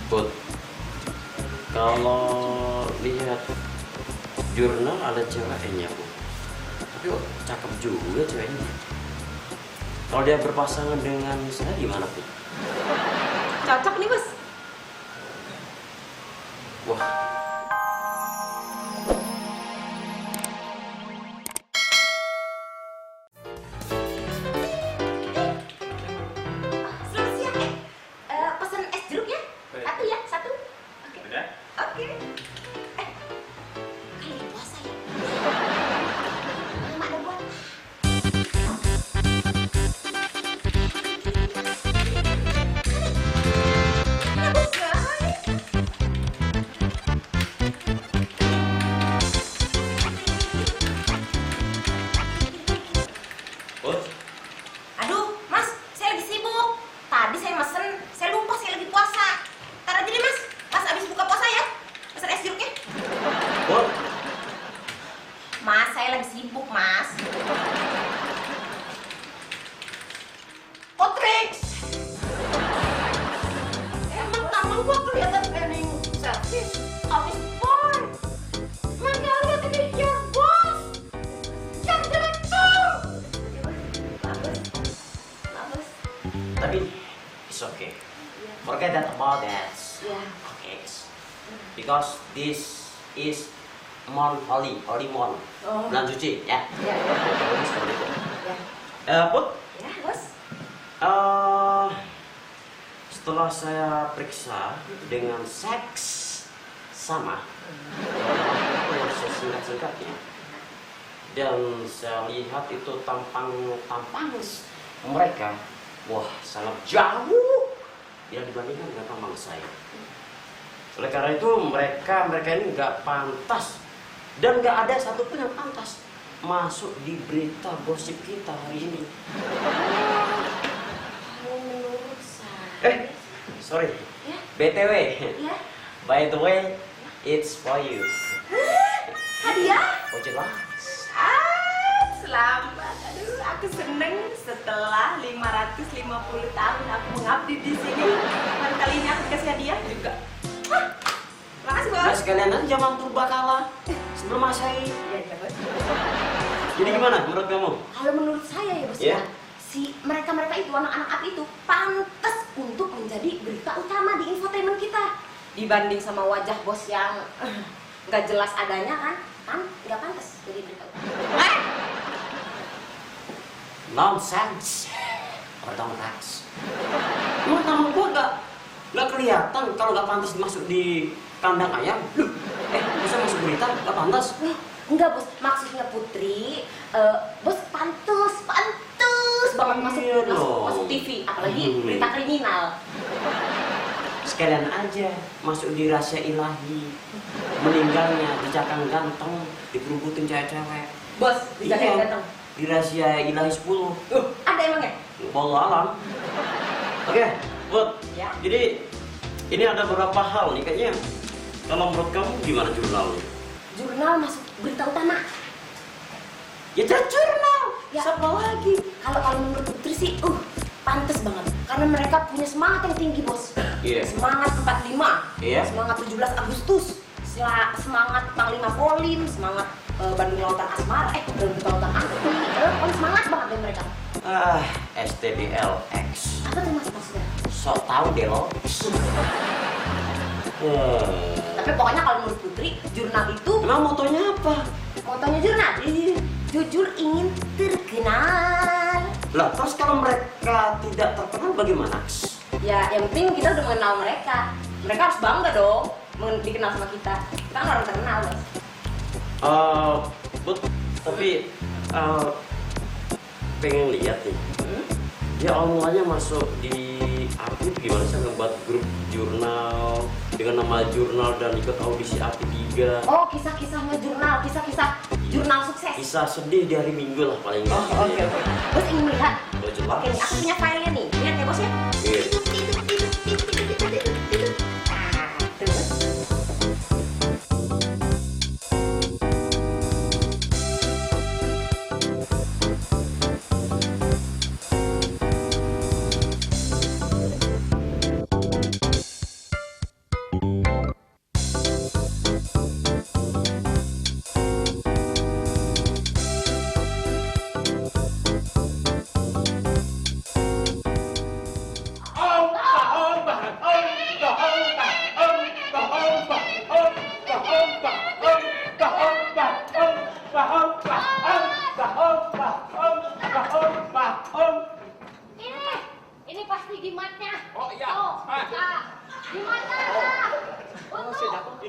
Put, kalau lihat jurnal ada ceweknya, Bu. Tapi kok cakep juga ceweknya. Kalau dia berpasangan dengan saya gimana, Put? Cocok nih, Bos. Wah, Selamat siang, pesan es jeruk ya? Satu ya, satu. Oke. Udah? Oke. Kali puasa ya? Mama ada buat. Kenapa guys? Put, Aduh, Mas, saya lagi sibuk. Tadi saya mesen, saya lupa saya lagi puasa. Ntar aja deh, Mas. Pas abis buka puasa ya. Pesen es jeruknya. Put, Mas, saya lagi sibuk, Mas. Otrix! Emang taman gua kelihatan cleaning service. Abis boy. Mereka lihat ini your boss. Yang direktur. Bagus. Bagus. tapi it's okay. Forget that about that. Ya. Okay. Because this is month holy month. Oh. Bulan suci, ya. Ya. Seperti itu. Ya. Put, Ya, Bos. setelah saya periksa dengan seks sama, yang sesingkat-singkatnya, dan saya lihat itu tampang mereka, wah sangat jauh bila dibandingkan dengan tampang saya. Oleh karena itu mereka ini nggak pantas dan nggak ada satupun yang pantas masuk di berita gosip kita hari ini. Kalau menurut saya. Sorry. Ya. BTW, Ya. by the way, it's for you. Hadiah? Oh jelas. Selamat. Aduh, aku seneng setelah 550 tahun aku mengabdi di sini. Dan kali ini aku kasih hadiah juga. Makasih, Nah Bos. sekalian aja zaman purbakala sebelum Masehi. Iya, Bos. Jadi gimana menurut kamu? Kalau menurut saya ya, Bos, Ya. ya, si mereka itu, anak-anak api itu pantas untuk menjadi berita utama di infotainment kita. Dibanding sama wajah bos yang nggak jelas adanya kan nggak pantas jadi berita utama. Nonsense. Pertama tax. Emang nama gua nggak kelihatan kalau nggak pantas masuk di kandang ayam. Loh, bisa masuk berita nggak pantas? Enggak, Bos, maksudnya Putri, bos pantas banget masuk TV, apalagi berita kriminal. Sekalian aja masuk di rahasia ilahi, meninggalnya dicakang ganteng, dikerubutin cewek-cewek. Bos, dijagain Iya, datang. di rahasia ilahi 10. Ada emangnya? Wallah alam. Oke, Bud. Ya. Jadi ini ada beberapa hal nih kayaknya. Kalau menurut kamu gimana jurnalnya? Jurnal masuk berita utama. Ya jurnal. Ya. Siapa lagi? Kalau menurut Putri sih, pantes banget. Karena mereka punya semangat yang tinggi, Bos. Iya. Semangat 45. Iya. Semangat 17 Agustus. Semangat Panglima Polim, semangat Bandung Lautan Asmara, Bandung Lautan Api. Pokoknya semangat banget deh mereka. STDLX. Apa tuh Mas maksudnya? Sok tahu deh lo. Tapi pokoknya kalau menurut Putri, jurnal itu Emang motonya apa? motonya jurnal. Jujur ingin terkenal. Lah, terus kalau mereka tidak terkenal bagaimana? Ya, yang penting kita udah mengenal mereka. Mereka harus bangga dong dikenal sama kita. Kita kan orang terkenal, Bos. Bud, tapi pengen lihat nih. Ya awalnya masuk di API gimana sih ngebuat grup jurnal dengan nama jurnal dan ikut audisi API 3. Oh, kisah-kisahnya jurnal, kisah-kisah jurnal sukses. Kisah sedih di hari Minggu lah paling nggak. Oke. Bos ingin melihat? Oh, jelas. Oke, nih, aku punya filenya nih. Lihat ya, Bos ya. Iya. Nah, tuh, Bos.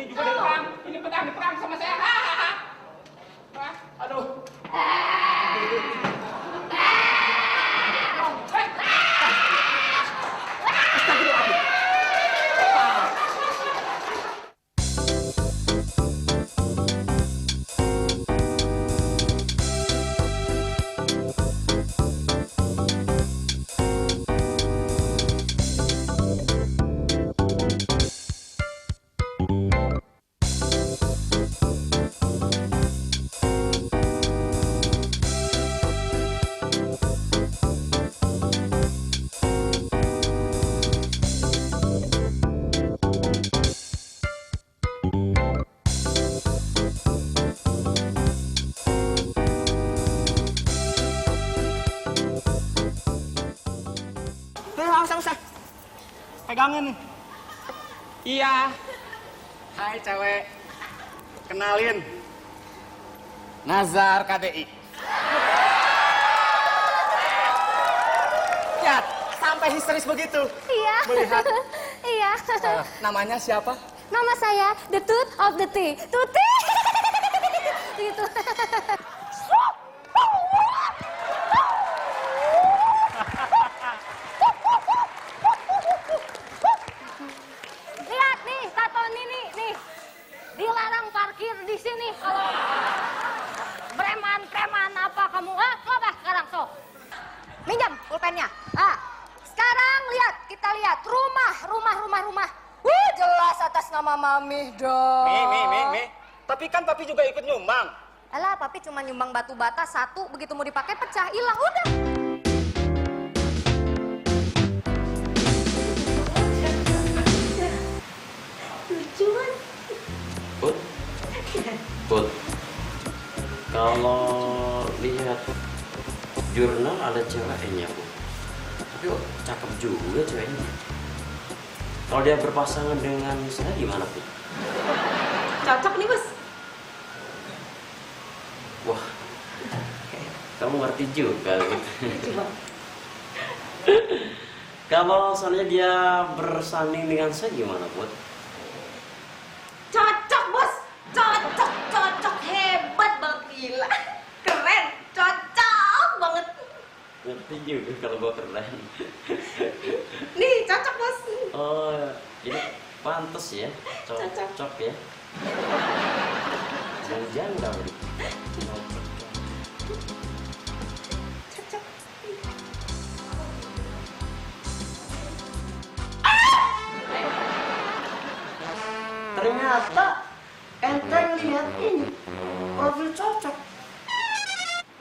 Ini juga diperang. Ini diperang sama saya. Aduh. Usah. Pegangan nih. Iya. Hai cewek. Kenalin. Nazar KDI. Lihat, sampai histeris begitu. Iya. Melihat. Iya. Namanya siapa? Nama saya The Tooth of the Tea. Tuti. Gitu. Lihat nih, tato ini nih. Dilarang parkir di sini kalau preman apa kamu? Coba sekarang sok. Minjam pulpennya. Sekarang lihat, kita lihat rumah. Jelas atas nama Mami dong. Mi. Tapi kan papi juga ikut nyumbang. Alah, papi cuma nyumbang batu bata satu, begitu mau dipakai pecah, hilang, udah. Lucu kan? Put, kalau lihat jurnal ada ceweknya, Put. Tapi kok cakep juga ceweknya. Kalau dia berpasangan dengan saya gimana, Put? Cocok nih, Bos. Wah, kamu ngerti juga gitu. Coba. Kalau soalnya dia bersanding dengan saya gimana, Put? Cocok, Bos. Cocok. Hebat banget, gila. Keren. Cocok banget. Ngerti juga kalau gua keren. Nih, cocok, Bos. Oh, ini pantas ya, Cocok. cocok ya. Jangan kali. Cocok. Ternyata enteng lihat ini profil cocok.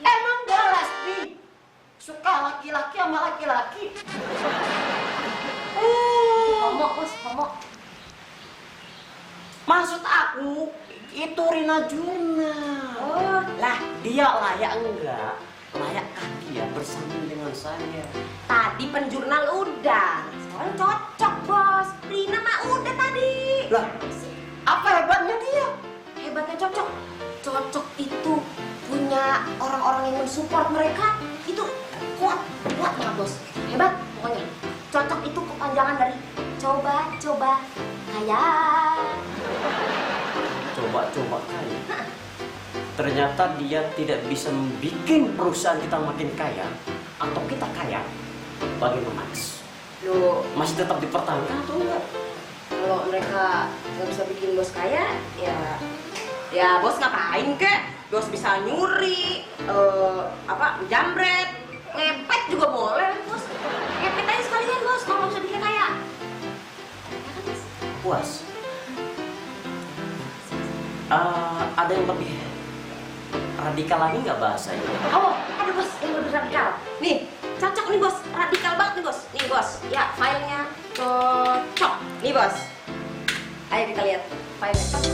Emang dia lesbi, suka laki-laki sama laki-laki. Homo, Bos, homo. Maksud aku itu Rina Juna. Oh. Lah dia layak enggak? Layak kaki ya bersanding dengan saya. Tadi penjurnal udah. Sekarang cocok, Bos. Rina mah udah tadi. Lah apa hebatnya dia? Hebatnya cocok. Cocok itu punya orang-orang yang mensupport mereka. Itu kuat banget, Bos. Hebat pokoknya. Cocok itu kepanjangan dari coba kaya. Coba kaya. Ternyata dia tidak bisa membuat perusahaan kita makin kaya atau kita kaya. Bagaimana, Mas? Loh, Masih tetap dipertahankan atau enggak? kalau mereka nggak bisa bikin bos kaya, ya bos ngapain kek? Bos bisa nyuri, jambret, ngepet juga boleh, bos. Ngepet aja sekalian, bos, kalau nggak bisa bikin kaya. Ya kan, Bos? Puas. Ada yang lebih radikal lagi nggak bahasanya? Oh, ada bos yang lebih radikal. Nih, cocok nih bos, radikal banget nih bos. Nih bos, ya filenya cocok. Nih bos. Ayo kita lihat filenya cocok.